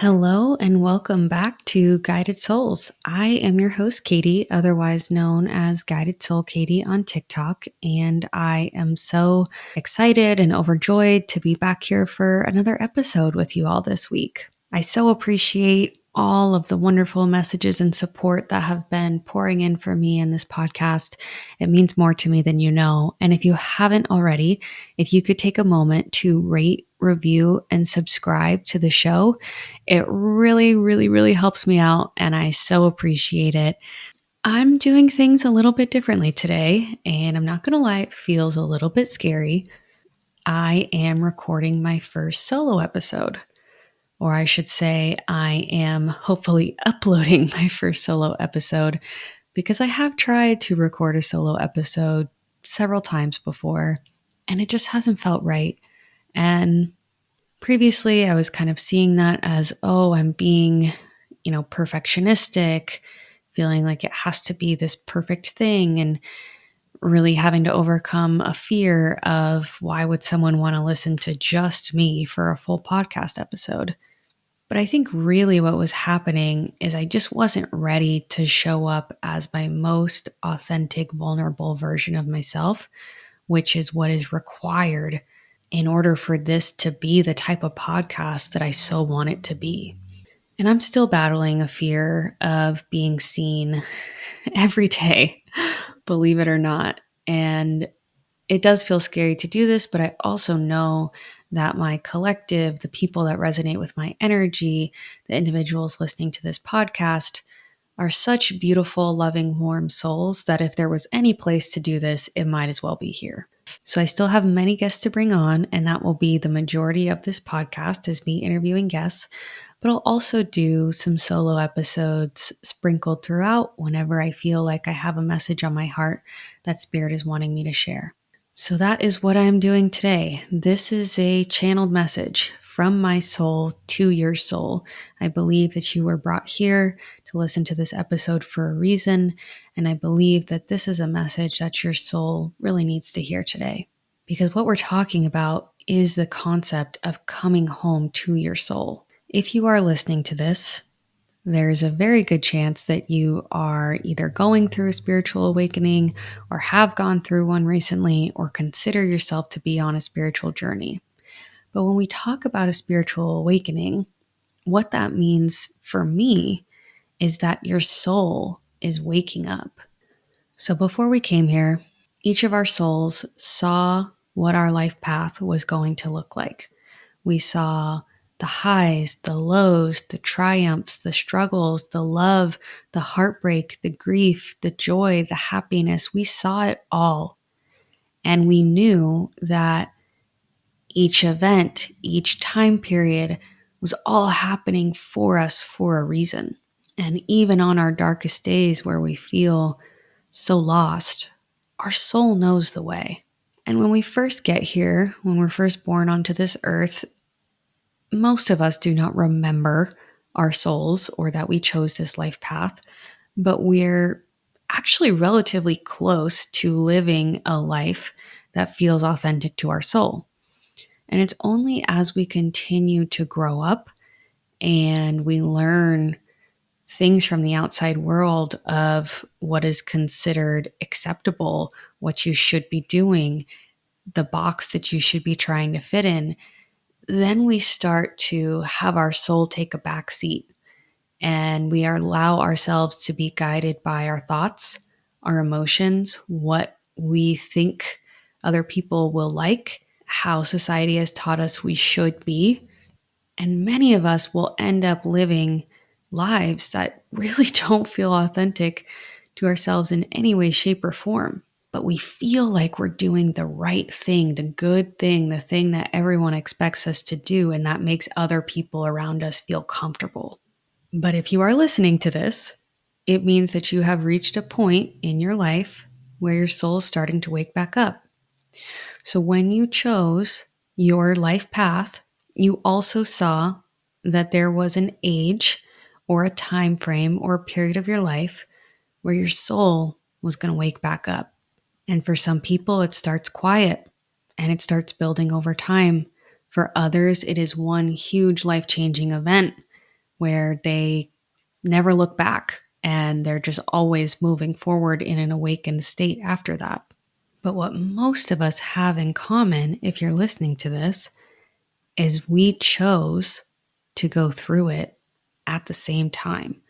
Hello and welcome back to Guided Souls. I am your host, Katie, otherwise known as Guided Soul Katie on TikTok, and I am so excited and overjoyed to be back here for another episode with you all this week. I so appreciate all of the wonderful messages and support that have been pouring in for me in this podcast. It means more to me than you know. And if you haven't already, if you could take a moment to rate, review, and subscribe to the show, it really, really, really helps me out, and I so appreciate it. I'm doing things a little bit differently today, and I'm not going to lie, it feels a little bit scary. I am recording my first solo episode, or I should say, I am hopefully uploading my first solo episode because I have tried to record a solo episode several times before, and it just hasn't felt right. And previously, I was kind of seeing that as, oh, I'm being, perfectionistic, feeling like it has to be this perfect thing, and really having to overcome a fear of why would someone want to listen to just me for a full podcast episode. But I think really what was happening is I just wasn't ready to show up as my most authentic, vulnerable version of myself, which is what is required in order for this to be the type of podcast that I so want it to be. And I'm still battling a fear of being seen every day, believe it or not. And it does feel scary to do this, but I also know that my collective, the people that resonate with my energy, the individuals listening to this podcast, are such beautiful, loving, warm souls that if there was any place to do this, it might as well be here. So I still have many guests to bring on, and that will be the majority of this podcast is me interviewing guests, but I'll also do some solo episodes sprinkled throughout whenever I feel like I have a message on my heart that Spirit is wanting me to share. So that is what I'm doing today. This is a channeled message from my soul to your soul. I believe that you were brought here to listen to this episode for a reason, and I believe that this is a message that your soul really needs to hear today. Because what we're talking about is the concept of coming home to your soul. If you are listening to this, there's a very good chance that you are either going through a spiritual awakening or have gone through one recently or consider yourself to be on a spiritual journey. But when we talk about a spiritual awakening, what that means for me is that your soul is waking up. So before we came here, each of our souls saw what our life path was going to look like. We saw the highs, the lows, the triumphs, the struggles, the love, the heartbreak, the grief, the joy, the happiness. We saw it all. And we knew that each event, each time period was all happening for us for a reason. And even on our darkest days where we feel so lost, our soul knows the way. And when we first get here, when we're first born onto this earth, most of us do not remember our souls or that we chose this life path, but we're actually relatively close to living a life that feels authentic to our soul. And it's only as we continue to grow up and we learn things from the outside world of what is considered acceptable, what you should be doing, the box that you should be trying to fit in, then we start to have our soul take a back seat and we allow ourselves to be guided by our thoughts, our emotions, what we think other people will like, how society has taught us we should be. And many of us will end up living lives that really don't feel authentic to ourselves in any way, shape, or form. But we feel like we're doing the right thing, the good thing, the thing that everyone expects us to do, and that makes other people around us feel comfortable. But if you are listening to this, it means that you have reached a point in your life where your soul is starting to wake back up. So when you chose your life path, you also saw that there was an age or a time frame or a period of your life where your soul was going to wake back up. And for some people, it starts quiet and it starts building over time. For others, it is one huge life-changing event where they never look back and they're just always moving forward in an awakened state after that. But what most of us have in common, if you're listening to this, is we chose to go through it at the same time.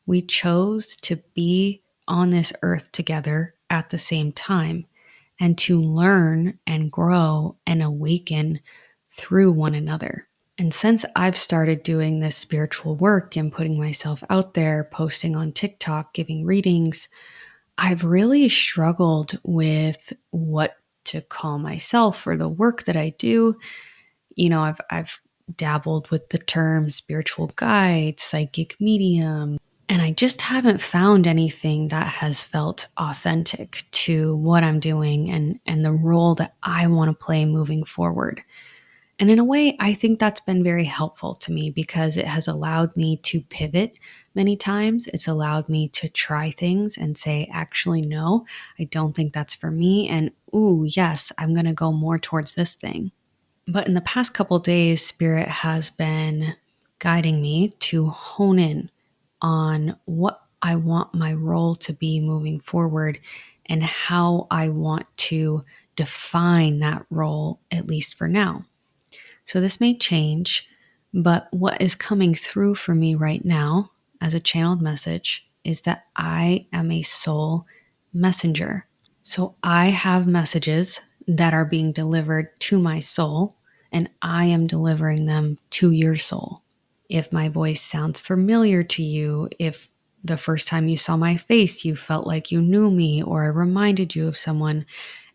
We chose to be on this earth together at the same time and to learn and grow and awaken through one another. And since I've started doing this spiritual work and putting myself out there, posting on TikTok, giving readings, I've really struggled with what to call myself or the work that I do. I've dabbled with the term spiritual guide, psychic medium, and I just haven't found anything that has felt authentic to what I'm doing and the role that I want to play moving forward. And in a way, I think that's been very helpful to me because it has allowed me to pivot many times. It's allowed me to try things and say, actually, no, I don't think that's for me. And, ooh, yes, I'm going to go more towards this thing. But in the past couple days, Spirit has been guiding me to hone in on what I want my role to be moving forward and how I want to define that role, at least for now. So this may change, but what is coming through for me right now as a channeled message is that I am a soul messenger. So I have messages that are being delivered to my soul, and I am delivering them to your soul. If my voice sounds familiar to you, if the first time you saw my face, you felt like you knew me or I reminded you of someone,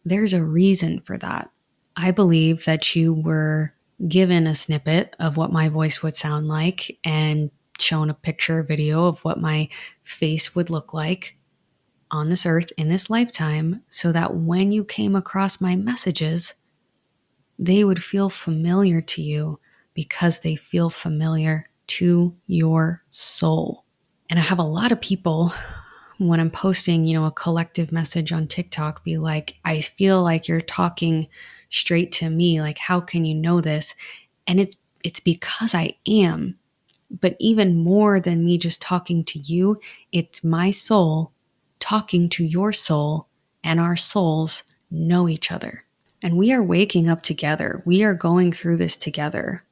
there's a reason for that. I believe that you were given a snippet of what my voice would sound like and shown a picture or video of what my face would look like on this earth in this lifetime so that when you came across my messages, they would feel familiar to you because they feel familiar to your soul. And I have a lot of people when I'm posting, a collective message on TikTok be like, I feel like you're talking straight to me. Like, how can you know this? And it's because I am. But even more than me just talking to you, it's my soul talking to your soul, and our souls know each other. And we are waking up together. We are going through this together.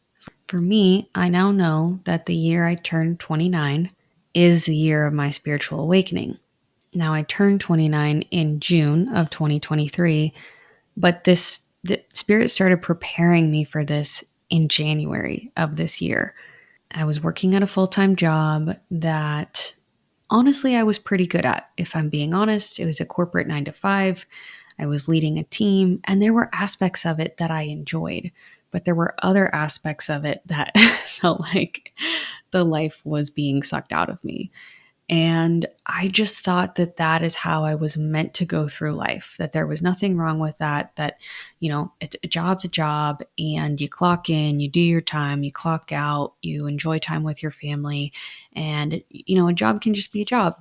For me, I now know that the year I turned 29 is the year of my spiritual awakening. Now, I turned 29 in June of 2023, but the Spirit started preparing me for this in January of this year. I was working at a full-time job that honestly I was pretty good at. If I'm being honest, it was a corporate 9 to 5. I was leading a team, and there were aspects of it that I enjoyed, but there were other aspects of it that felt like the life was being sucked out of me. And I just thought that that is how I was meant to go through life, that there was nothing wrong with that, it's a job's a job, and you clock in, you do your time, you clock out, you enjoy time with your family. And, a job can just be a job.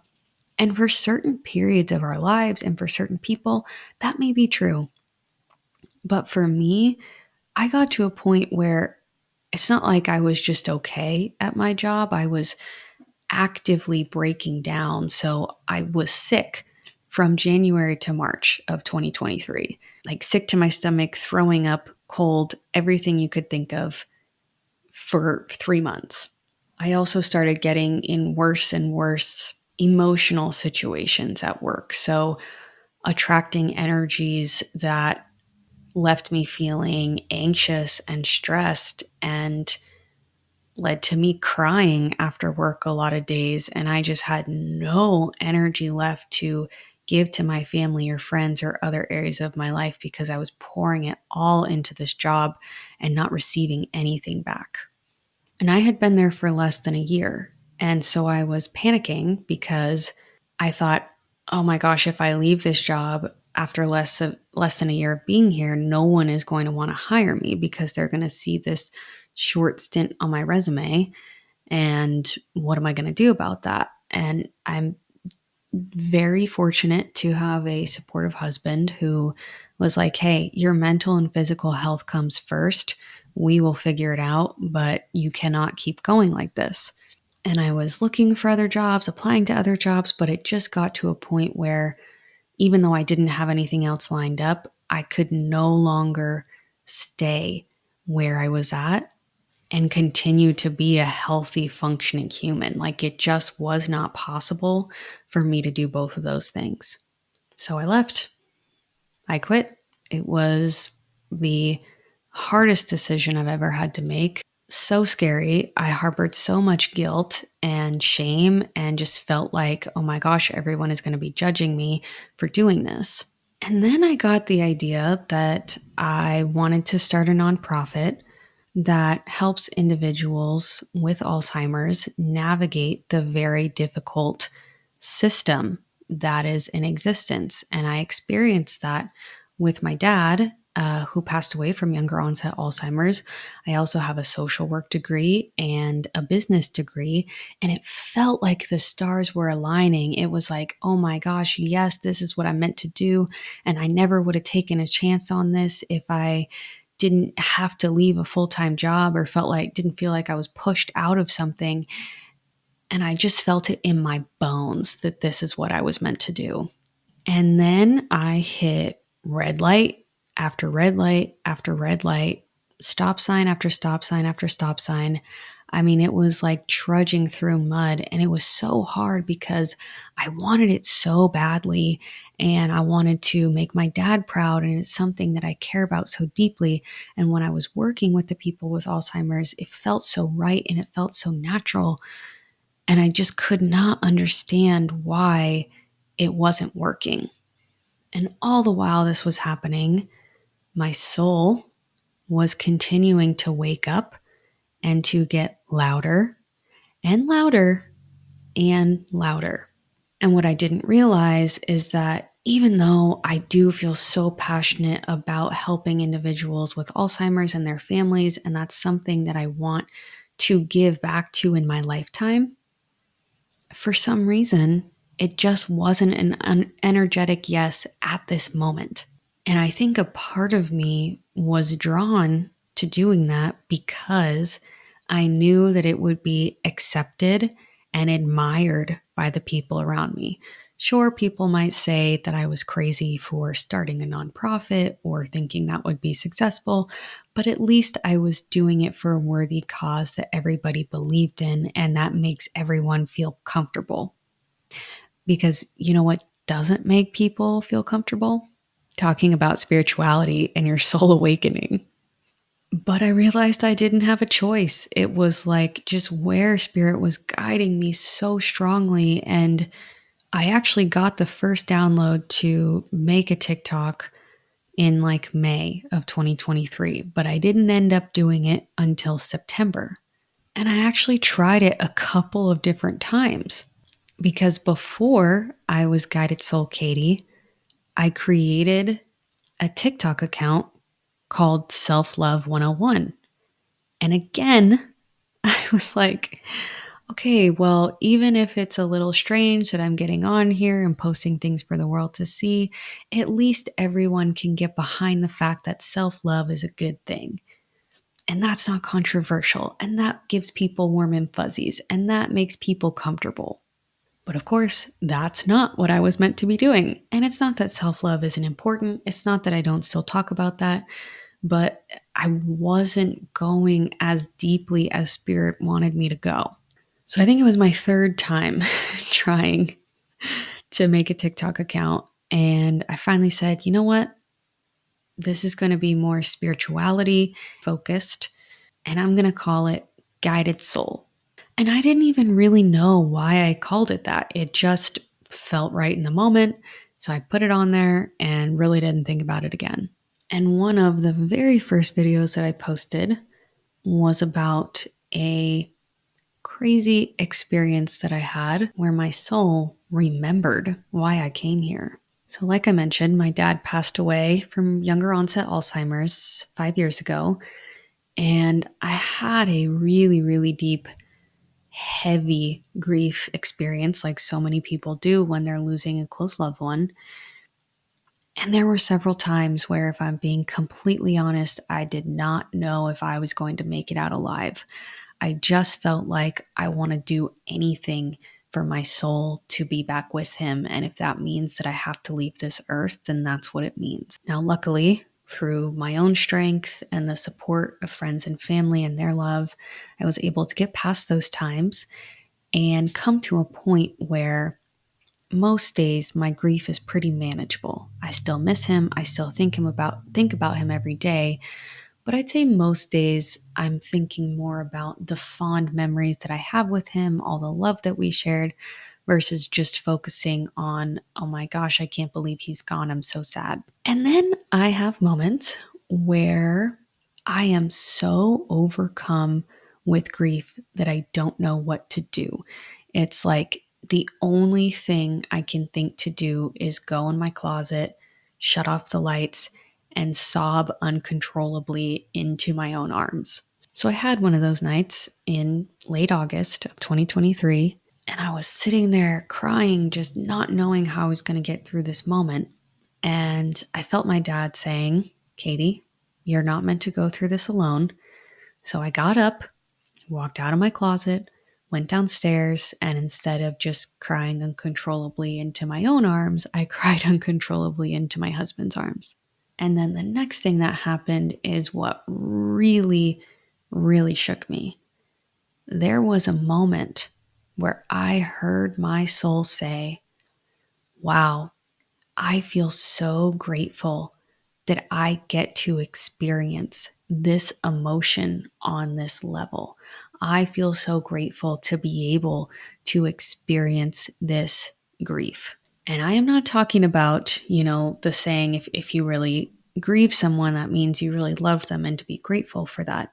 And for certain periods of our lives and for certain people, that may be true. But for me, I got to a point where it's not like I was just okay at my job. I was actively breaking down. So I was sick from January to March of 2023, like sick to my stomach, throwing up, cold, everything you could think of for 3 months. I also started getting in worse and worse emotional situations at work. So attracting energies that left me feeling anxious and stressed and led to me crying after work a lot of days. And I just had no energy left to give to my family or friends or other areas of my life because I was pouring it all into this job and not receiving anything back. And I had been there for less than a year. And so I was panicking because I thought, oh my gosh, if I leave this job after less than a year of being here, no one is going to want to hire me because they're going to see this short stint on my resume. And what am I going to do about that? And I'm very fortunate to have a supportive husband who was like, hey, your mental and physical health comes first. We will figure it out, but you cannot keep going like this. and I was looking for other jobs, applying to other jobs, but it just got to a point where even though I didn't have anything else lined up, I could no longer stay where I was at and continue to be a healthy, functioning human. Like it just was not possible for me to do both of those things. So I left. I quit. It was the hardest decision I've ever had to make. So scary. I harbored so much guilt and shame and just felt like, oh my gosh, everyone is going to be judging me for doing this. And then I got the idea that I wanted to start a nonprofit that helps individuals with Alzheimer's navigate the very difficult system that is in existence. And I experienced that with my dad, who passed away from younger onset Alzheimer's. I also have a social work degree and a business degree. And it felt like the stars were aligning. It was like, oh my gosh, yes, this is what I'm meant to do. And I never would have taken a chance on this if I didn't have to leave a full-time job or didn't feel like I was pushed out of something. And I just felt it in my bones that this is what I was meant to do. And then I hit red light after red light after red light, stop sign after stop sign after stop sign. I mean, it was like trudging through mud, and it was so hard because I wanted it so badly and I wanted to make my dad proud. And it's something that I care about so deeply. And when I was working with the people with Alzheimer's, it felt so right and it felt so natural. And I just could not understand why it wasn't working. And all the while this was happening, my soul was continuing to wake up and to get louder and louder and louder. And what I didn't realize is that even though I do feel so passionate about helping individuals with Alzheimer's and their families, and that's something that I want to give back to in my lifetime, for some reason, it just wasn't an energetic yes at this moment. And I think a part of me was drawn to doing that because I knew that it would be accepted and admired by the people around me. Sure, people might say that I was crazy for starting a nonprofit or thinking that would be successful, but at least I was doing it for a worthy cause that everybody believed in, and that makes everyone feel comfortable. Because you know what doesn't make people feel comfortable? Talking about spirituality and your soul awakening. But I realized I didn't have a choice. It was like just where spirit was guiding me so strongly. And I actually got the first download to make a TikTok in like May of 2023, but I didn't end up doing it until September. And I actually tried it a couple of different times because before I was Guided Soul Katie, I created a TikTok account called Self Love 101. And again, I was like, okay, well, even if it's a little strange that I'm getting on here and posting things for the world to see, at least everyone can get behind the fact that self love is a good thing. And that's not controversial. And that gives people warm and fuzzies. And that makes people comfortable. But of course, that's not what I was meant to be doing. And it's not that self love isn't important. It's not that I don't still talk about that. But I wasn't going as deeply as spirit wanted me to go. So I think it was my third time trying to make a TikTok account. And I finally said, you know what? This is going to be more spirituality focused. And I'm going to call it Guided Soul. And I didn't even really know why I called it that. It just felt right in the moment. So I put it on there and really didn't think about it again. And one of the very first videos that I posted was about a crazy experience that I had where my soul remembered why I came here. So, like I mentioned, my dad passed away from younger onset Alzheimer's 5 years ago. And I had a really, really deep, heavy grief experience, like so many people do when they're losing a close loved one. And there were several times where, if I'm being completely honest, I did not know if I was going to make it out alive. I just felt like I want to do anything for my soul to be back with him. And if that means that I have to leave this earth, then that's what it means. Now, luckily, through my own strength and the support of friends and family and their love, I was able to get past those times and come to a point where most days my grief is pretty manageable. I still miss him. I still think about him every day, but I'd say most days I'm thinking more about the fond memories that I have with him, all the love that we shared, versus just focusing on, oh my gosh, I can't believe he's gone. I'm so sad. And then I have moments where I am so overcome with grief that I don't know what to do. It's like the only thing I can think to do is go in my closet, shut off the lights, and sob uncontrollably into my own arms. So I had one of those nights in late August of 2023, and I was sitting there crying, just not knowing how I was going to get through this moment. And I felt my dad saying, Katie, you're not meant to go through this alone. So I got up, walked out of my closet, went downstairs, and instead of just crying uncontrollably into my own arms, I cried uncontrollably into my husband's arms. And then the next thing that happened is what really, really shook me. There was a moment where I heard my soul say, wow, I feel so grateful that I get to experience this emotion on this level. I feel so grateful to be able to experience this grief. And I am not talking about, the saying, if you really grieve someone, that means you really loved them and to be grateful for that.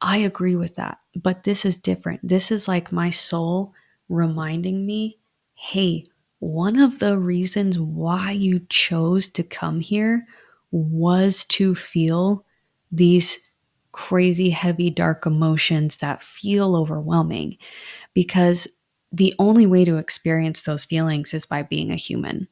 I agree with that. But this is different. This is like my soul reminding me, hey, one of the reasons why you chose to come here was to feel these crazy, heavy, dark emotions that feel overwhelming, because the only way to experience those feelings is by being a human.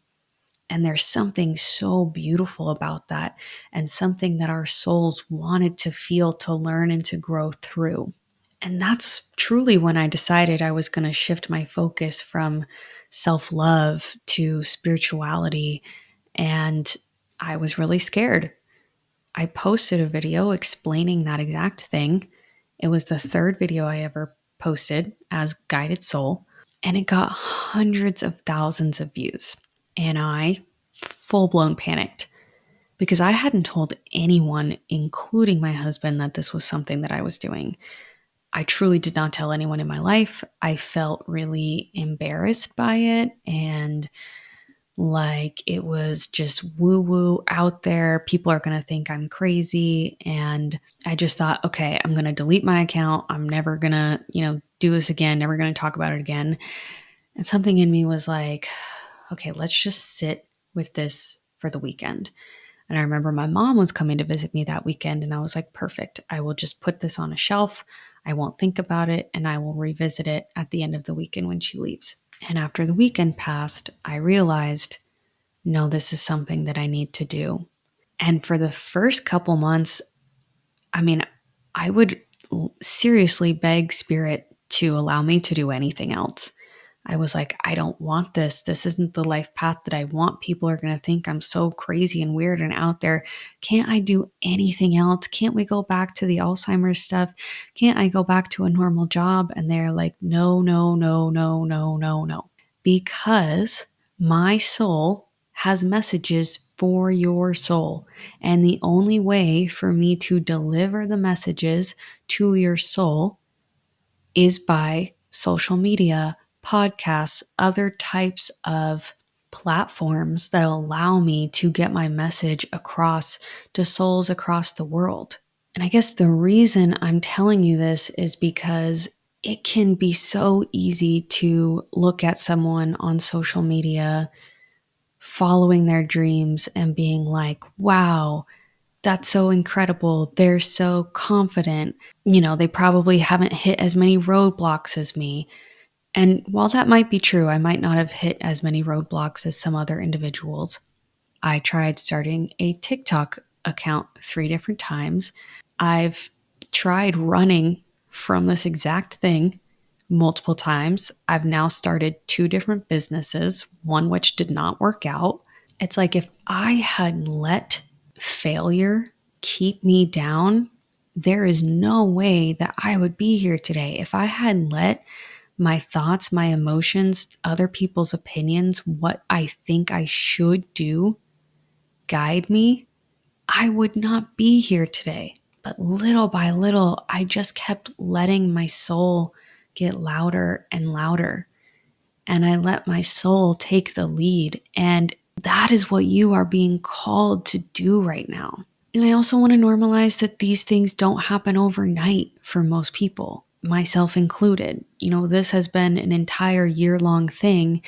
And there's something so beautiful about that, and something that our souls wanted to feel, to learn, and to grow through. And that's truly when I decided I was going to shift my focus from self love to spirituality. And I was really scared. I posted a video explaining that exact thing. It was the third video I ever posted as Guided Soul, and it got hundreds of thousands of views. And I full blown panicked because I hadn't told anyone, including my husband, that this was something that I was doing. I truly did not tell anyone in my life. I felt really embarrassed by it, and like it was just woo woo out there. People are going to think I'm crazy. And I just thought, okay, I'm going to delete my account. I'm never going to, do this again, never going to talk about it again. And something in me was like, okay, let's just sit with this for the weekend. And I remember my mom was coming to visit me that weekend, and I was like, perfect. I will just put this on a shelf. I won't think about it, and I will revisit it at the end of the weekend when she leaves. And after the weekend passed, I realized, no, this is something that I need to do. And for the first couple months, I would seriously beg Spirit to allow me to do anything else. I was like, I don't want this. This isn't the life path that I want. People are going to think I'm so crazy and weird and out there. Can't I do anything else? Can't we go back to the Alzheimer's stuff? Can't I go back to a normal job? And they're like, no, no, no, no, no, no, no. Because my soul has messages for your soul. And the only way for me to deliver the messages to your soul is by social media, podcasts, other types of platforms that allow me to get my message across to souls across the world. And I guess the reason I'm telling you this is because it can be so easy to look at someone on social media following their dreams and being like, wow, that's so incredible. They're so confident. They probably haven't hit as many roadblocks as me. And while that might be true, I might not have hit as many roadblocks as some other individuals. I tried starting a TikTok account 3 different times. I've tried running from this exact thing multiple times. I've now started 2 different businesses, one which did not work out. It's like if I had let failure keep me down, there is no way that I would be here today. If I had let my thoughts, my emotions, other people's opinions, what I think I should do guide me, I would not be here today. But little by little, I just kept letting my soul get louder and louder. And I let my soul take the lead. And that is what you are being called to do right now. And I also want to normalize that these things don't happen overnight for most people, myself included. This has been an entire year-long thing,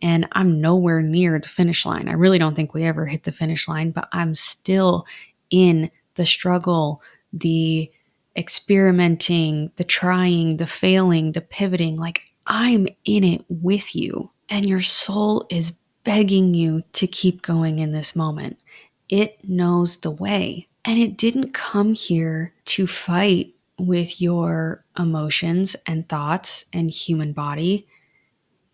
and I'm nowhere near the finish line. I really don't think we ever hit the finish line, but I'm still in the struggle, the experimenting, the trying, the failing, the pivoting. Like, I'm in it with you, and your soul is begging you to keep going in this moment. It knows the way, and it didn't come here to fight with your emotions and thoughts and human body.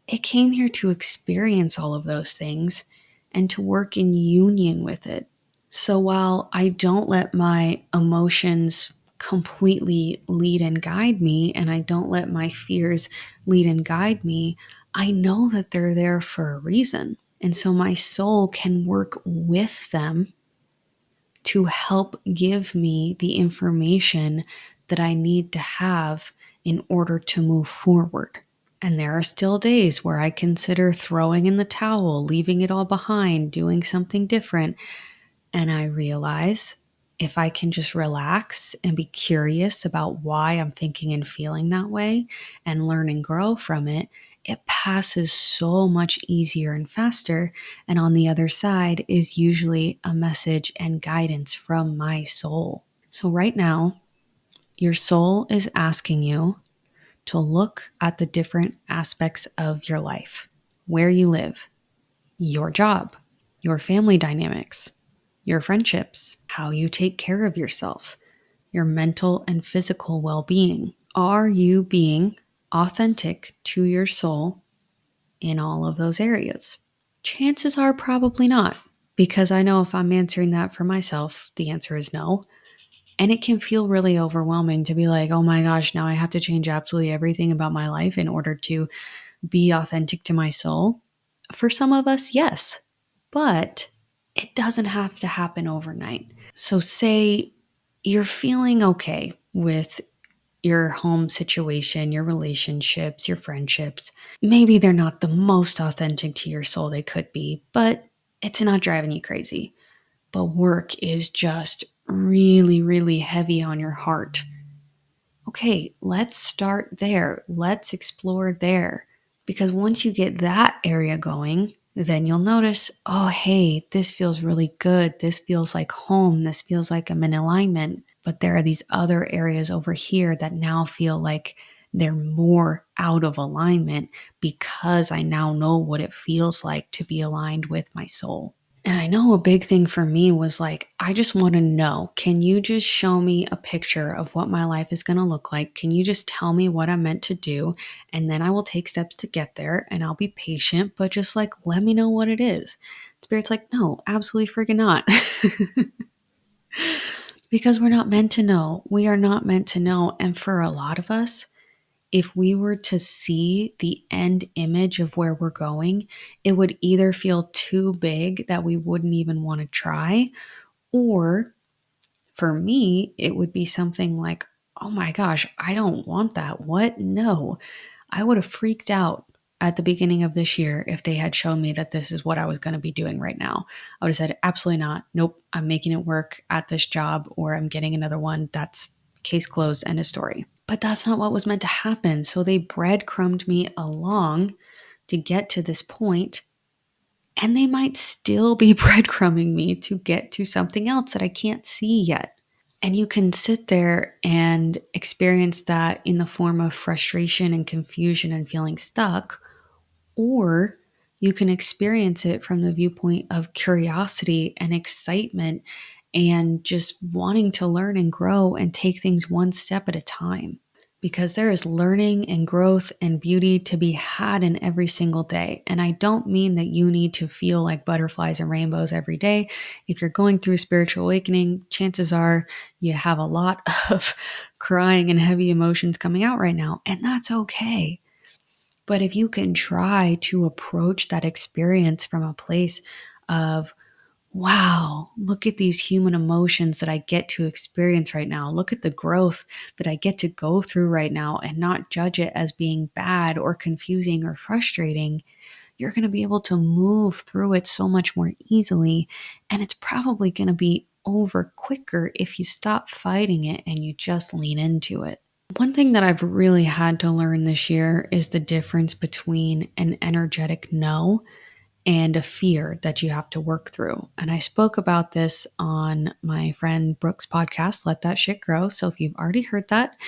It came here to experience all of those things and to work in union with it. So while I don't let my emotions completely lead and guide me, and I don't let my fears lead and guide me, I know that they're there for a reason. And so my soul can work with them to help give me the information that I need to have in order to move forward. And there are still days where I consider throwing in the towel, leaving it all behind, doing something different. And I realize if I can just relax and be curious about why I'm thinking and feeling that way and learn and grow from it, it passes so much easier and faster. And on the other side is usually a message and guidance from my soul. So right now, your soul is asking you to look at the different aspects of your life, where you live, your job, your family dynamics, your friendships, how you take care of yourself, your mental and physical well-being. Are you being authentic to your soul in all of those areas? Chances are probably not, because I know if I'm answering that for myself, the answer is no. And it can feel really overwhelming to be like, oh my gosh, now I have to change absolutely everything about my life in order to be authentic to my soul. For some of us, yes, but it doesn't have to happen overnight. So say you're feeling okay with your home situation, your relationships, your friendships. Maybe they're not the most authentic to your soul they could be, but it's not driving you crazy. But work is just really, really heavy on your heart. Okay, let's start there. Let's explore there. Because once you get that area going, then you'll notice, oh, hey, this feels really good. This feels like home. This feels like I'm in alignment. But there are these other areas over here that now feel like they're more out of alignment because I now know what it feels like to be aligned with my soul. And I know a big thing for me was like, I just want to know, can you just show me a picture of what my life is going to look like? Can you just tell me what I'm meant to do? And then I will take steps to get there and I'll be patient, but just like, let me know what it is. Spirit's like, no, absolutely freaking not. Because we're not meant to know. We are not meant to know. And for a lot of us, if we were to see the end image of where we're going, it would either feel too big that we wouldn't even want to try, or for me, it would be something like, oh my gosh, I don't want that. What? No. I would have freaked out at the beginning of this year if they had shown me that this is what I was going to be doing right now. I would have said, absolutely not. Nope, I'm making it work at this job or I'm getting another one. That's case closed, end of story. But that's not what was meant to happen. So they breadcrumbed me along to get to this point, and they might still be breadcrumbing me to get to something else that I can't see yet. And you can sit there and experience that in the form of frustration and confusion and feeling stuck, or you can experience it from the viewpoint of curiosity and excitement and just wanting to learn and grow and take things one step at a time. because there is learning and growth and beauty to be had in every single day. And I don't mean that you need to feel like butterflies and rainbows every day. If you're going through spiritual awakening, chances are you have a lot of crying and heavy emotions coming out right now, and that's okay. But if you can try to approach that experience from a place of, wow, look at these human emotions that I get to experience right now. Look at the growth that I get to go through right now, and not judge it as being bad or confusing or frustrating. You're going to be able to move through it so much more easily. And it's probably going to be over quicker if you stop fighting it and you just lean into it. One thing that I've really had to learn this year is the difference between an energetic no and a fear that you have to work through. And I spoke about this on my friend Brooke's podcast, Let That Shit Grow. So if you've already heard that,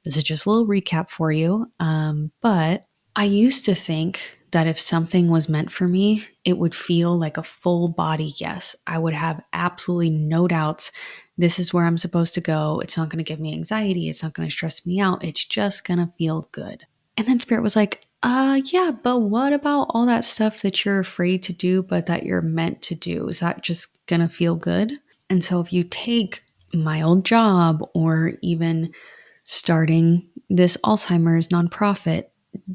this is just a little recap for you. But I used to think that if something was meant for me, it would feel like a full body yes. I would have absolutely no doubts. This is where I'm supposed to go. It's not going to give me anxiety. It's not going to stress me out. It's just going to feel good. And then Spirit was like, yeah, but what about all that stuff that you're afraid to do, but that you're meant to do? Is that just going to feel good? And so if you take my old job, or even starting this Alzheimer's nonprofit,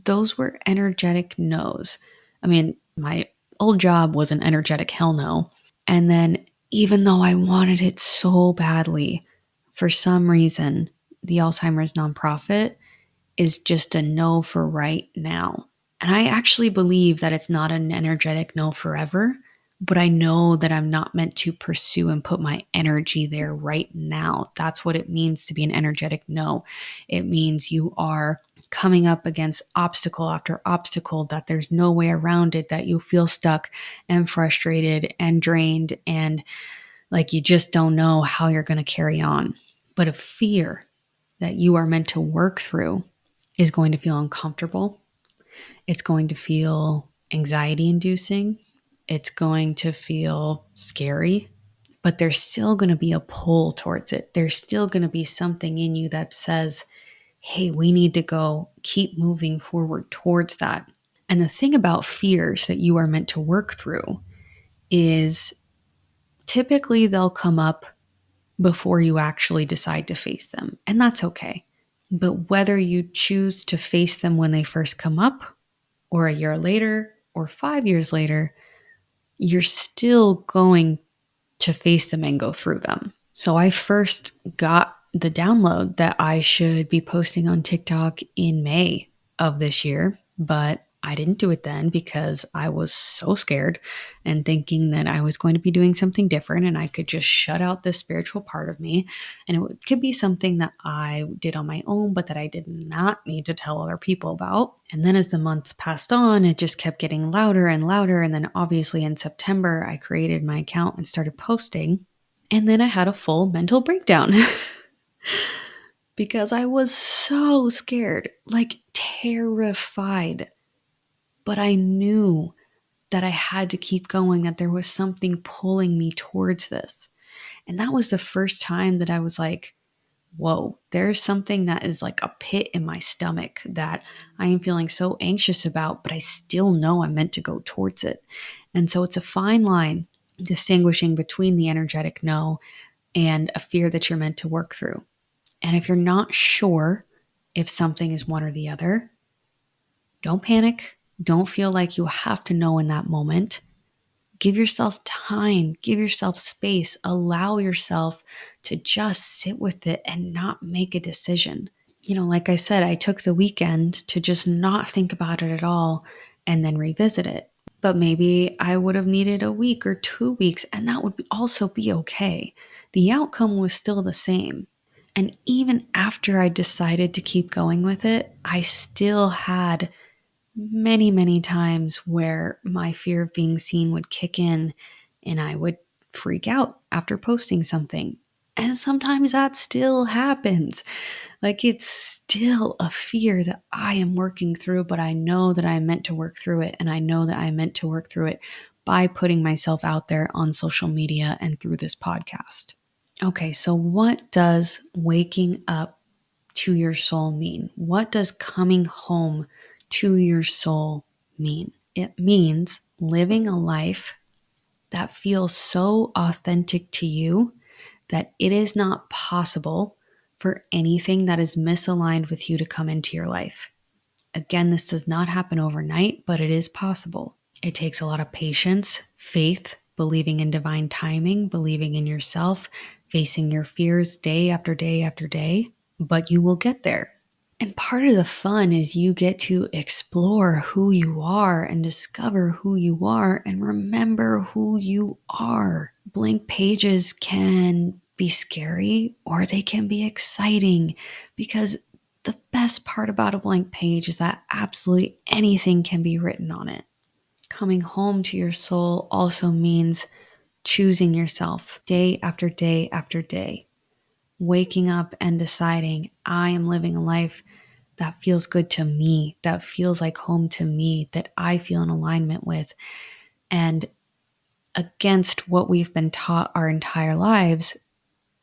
those were energetic no's. I mean, my old job was an energetic hell no. And then even though I wanted it so badly, for some reason, the Alzheimer's nonprofit is just a no for right now. And I actually believe that it's not an energetic no forever, but I know that I'm not meant to pursue and put my energy there right now. That's what it means to be an energetic no. It means you are coming up against obstacle after obstacle, that there's no way around it, that you feel stuck and frustrated and drained and like you just don't know how you're going to carry on. But a fear that you are meant to work through is going to feel uncomfortable. It's going to feel anxiety inducing. It's going to feel scary, but there's still going to be a pull towards it. There's still going to be something in you that says, hey, we need to go keep moving forward towards that. And the thing about fears that you are meant to work through is typically they'll come up before you actually decide to face them. And that's okay. But whether you choose to face them when they first come up, or a year later, or 5 years later, you're still going to face them and go through them. So I first got the download that I should be posting on TikTok in May of this year, but I didn't do it then because I was so scared and thinking that I was going to be doing something different and I could just shut out this spiritual part of me. And it could be something that I did on my own, but that I did not need to tell other people about. And then as the months passed on, it just kept getting louder and louder. And then obviously in September, I created my account and started posting. And then I had a full mental breakdown because I was so scared, like terrified. But I knew that I had to keep going, that there was something pulling me towards this. And that was the first time that I was like, whoa, there's something that is like a pit in my stomach that I am feeling so anxious about, but I still know I'm meant to go towards it. And so it's a fine line distinguishing between the energetic no and a fear that you're meant to work through. And if you're not sure if something is one or the other, don't panic. Don't feel like you have to know in that moment. Give yourself time, give yourself space, allow yourself to just sit with it and not make a decision. You know, like I said, I took the weekend to just not think about it at all and then revisit it. But maybe I would have needed a week or 2 weeks, and that would also be okay. The outcome was still the same. And even after I decided to keep going with it, I still had many, many times where my fear of being seen would kick in and I would freak out after posting something. And sometimes that still happens. Like it's still a fear that I am working through, but I know that I'm meant to work through it. And I know that I'm meant to work through it by putting myself out there on social media and through this podcast. Okay, so what does waking up to your soul mean? What does coming home to your soul mean? It means living a life that feels so authentic to you that it is not possible for anything that is misaligned with you to come into your life. Again, this does not happen overnight, but it is possible. It takes a lot of patience, faith, believing in divine timing, believing in yourself, facing your fears day after day after day, but you will get there. And part of the fun is you get to explore who you are and discover who you are and remember who you are. Blank pages can be scary or they can be exciting, because the best part about a blank page is that absolutely anything can be written on it. Coming home to your soul also means choosing yourself day after day after day. Waking up and deciding, I am living a life that feels good to me, that feels like home to me, that I feel in alignment with. And against what we've been taught our entire lives,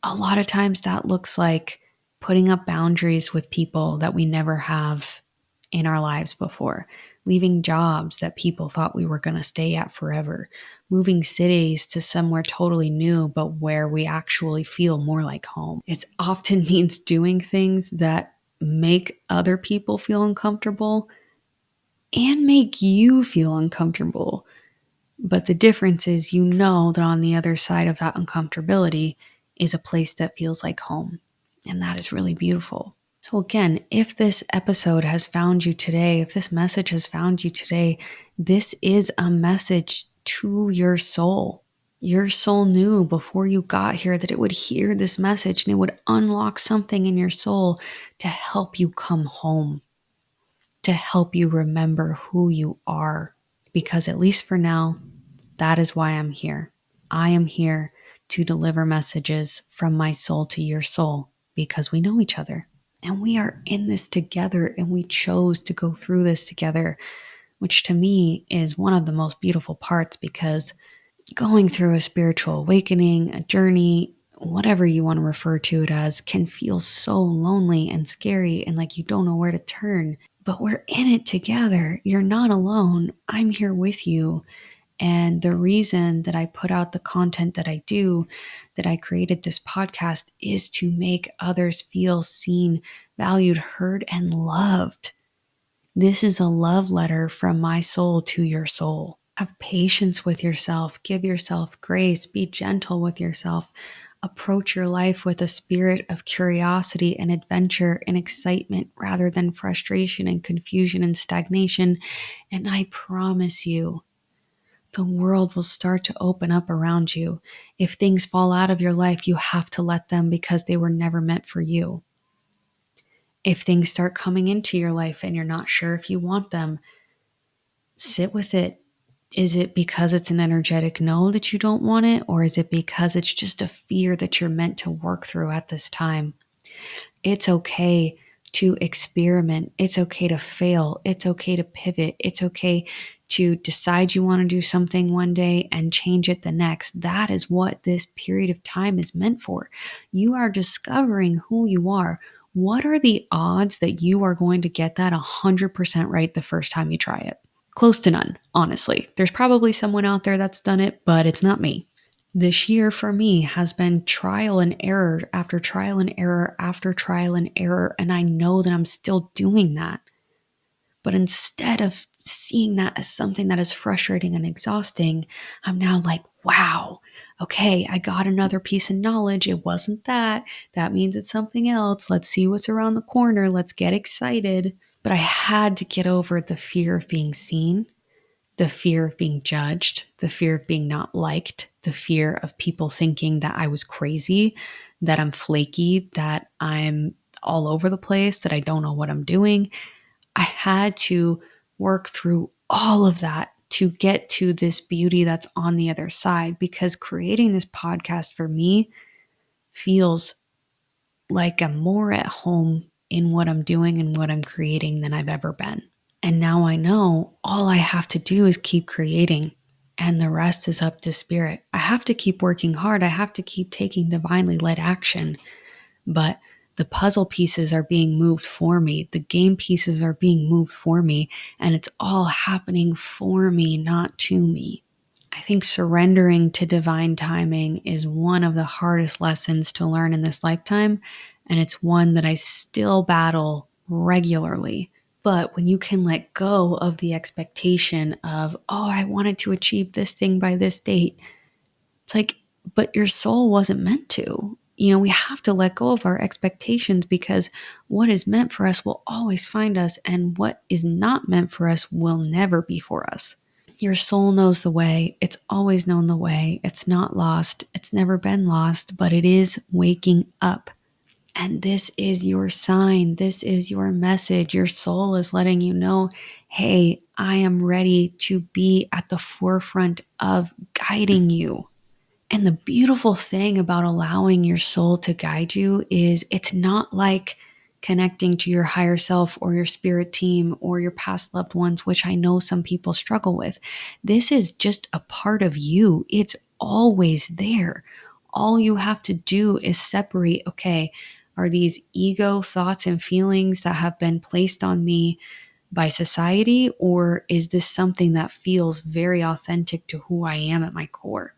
a lot of times that looks like putting up boundaries with people that we never have in our lives before, leaving jobs that people thought we were going to stay at forever, moving cities to somewhere totally new, but where we actually feel more like home. It often means doing things that make other people feel uncomfortable and make you feel uncomfortable. But the difference is, you know that on the other side of that uncomfortability is a place that feels like home. And that is really beautiful. So again, if this episode has found you today, if this message has found you today, this is a message to your soul. Your soul knew before you got here that it would hear this message and it would unlock something in your soul to help you come home, to help you remember who you are. Because at least for now, that is why I'm here. I am here to deliver messages from my soul to your soul, because we know each other and we are in this together, and we chose to go through this together, which to me is one of the most beautiful parts, because going through a spiritual awakening, a journey, whatever you want to refer to it as, can feel so lonely and scary and like you don't know where to turn. But we're in it together. You're not alone. I'm here with you. And the reason that I put out the content that I do, that I created this podcast, is to make others feel seen, valued, heard, and loved. This is a love letter from my soul to your soul. Have patience with yourself. Give yourself grace. Be gentle with yourself. Approach your life with a spirit of curiosity and adventure and excitement rather than frustration and confusion and stagnation. And I promise you, the world will start to open up around you. If things fall out of your life, you have to let them, because they were never meant for you. If things start coming into your life and you're not sure if you want them, sit with it. Is it because it's an energetic no that you don't want it? Or is it because it's just a fear that you're meant to work through at this time? It's okay to experiment. It's okay to fail. It's okay to pivot. It's okay to decide you want to do something one day and change it the next. That is what this period of time is meant for. You are discovering who you are. What are the odds that you are going to get that 100% right the first time you try it? Close to none, honestly. There's probably someone out there that's done it, but it's not me. This year for me has been trial and error after trial and error after trial and error, and I know that I'm still doing that. But instead of seeing that as something that is frustrating and exhausting, I'm now like, wow, okay, I got another piece of knowledge. It wasn't that. That means it's something else. Let's see what's around the corner. Let's get excited. But I had to get over the fear of being seen, the fear of being judged, the fear of being not liked, the fear of people thinking that I was crazy, that I'm flaky, that I'm all over the place, that I don't know what I'm doing. I had to work through all of that to get to this beauty that's on the other side, because creating this podcast for me feels like I'm more at home in what I'm doing and what I'm creating than I've ever been. And now I know all I have to do is keep creating, and the rest is up to spirit. I have to keep working hard. I have to keep taking divinely led action, but The puzzle pieces are being moved for me. The game pieces are being moved for me. And it's all happening for me, not to me. I think surrendering to divine timing is one of the hardest lessons to learn in this lifetime. And it's one that I still battle regularly. But when you can let go of the expectation of, oh, I wanted to achieve this thing by this date, it's like, but your soul wasn't meant to. We have to let go of our expectations because what is meant for us will always find us, and what is not meant for us will never be for us. Your soul knows the way. It's always known the way. It's not lost. It's never been lost, but it is waking up. And this is your sign. This is your message. Your soul is letting you know, hey, I am ready to be at the forefront of guiding you. And the beautiful thing about allowing your soul to guide you is it's not like connecting to your higher self or your spirit team or your past loved ones, which I know some people struggle with. This is just a part of you. It's always there. All you have to do is separate, okay, are these ego thoughts and feelings that have been placed on me by society, or is this something that feels very authentic to who I am at my core?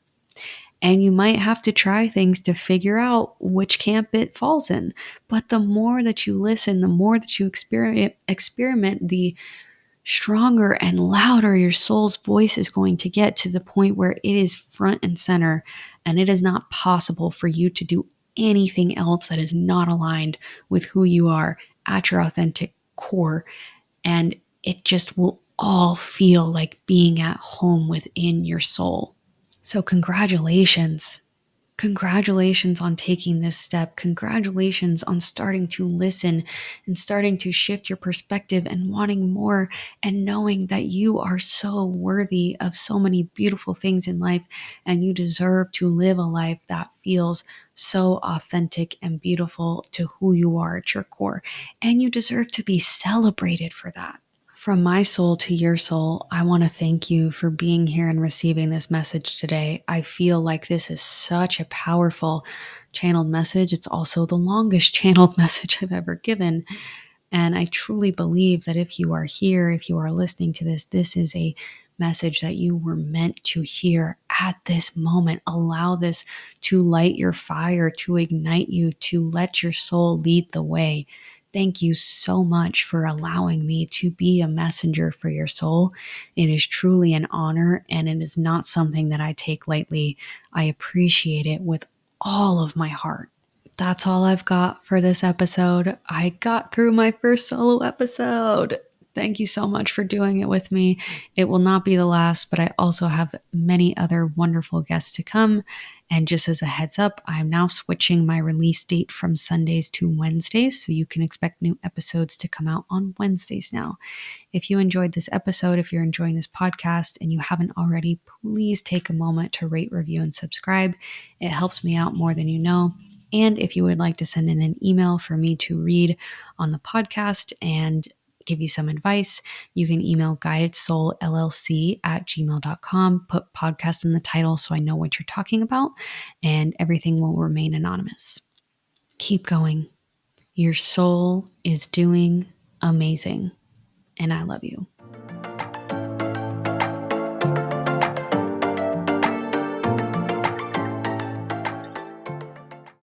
And you might have to try things to figure out which camp it falls in. But the more that you listen, the more that you experiment, the stronger and louder your soul's voice is going to get, to the point where it is front and center, and it is not possible for you to do anything else that is not aligned with who you are at your authentic core. And it just will all feel like being at home within your soul. So congratulations. Congratulations on taking this step. Congratulations on starting to listen and starting to shift your perspective and wanting more, and knowing that you are so worthy of so many beautiful things in life, and you deserve to live a life that feels so authentic and beautiful to who you are at your core. And you deserve to be celebrated for that. From my soul to your soul, I want to thank you for being here and receiving this message today. I feel like this is such a powerful channeled message. It's also the longest channeled message I've ever given. And I truly believe that if you are here, if you are listening to this, this is a message that you were meant to hear at this moment. Allow this to light your fire, to ignite you, to let your soul lead the way. Thank you so much for allowing me to be a messenger for your soul. It is truly an honor, and it is not something that I take lightly. I appreciate it with all of my heart. That's all I've got for this episode. I got through my first solo episode. Thank you so much for doing it with me. It will not be the last, but I also have many other wonderful guests to come. And just as a heads up, I'm now switching my release date from Sundays to Wednesdays, so you can expect new episodes to come out on Wednesdays now. If you enjoyed this episode, if you're enjoying this podcast and you haven't already, please take a moment to rate, review, and subscribe. It helps me out more than you know. And if you would like to send in an email for me to read on the podcast and give you some advice, you can email guidedsoullllc@gmail.com. Put podcast in the title so I know what you're talking about, and everything will remain anonymous. Keep going. Your soul is doing amazing, and I love you.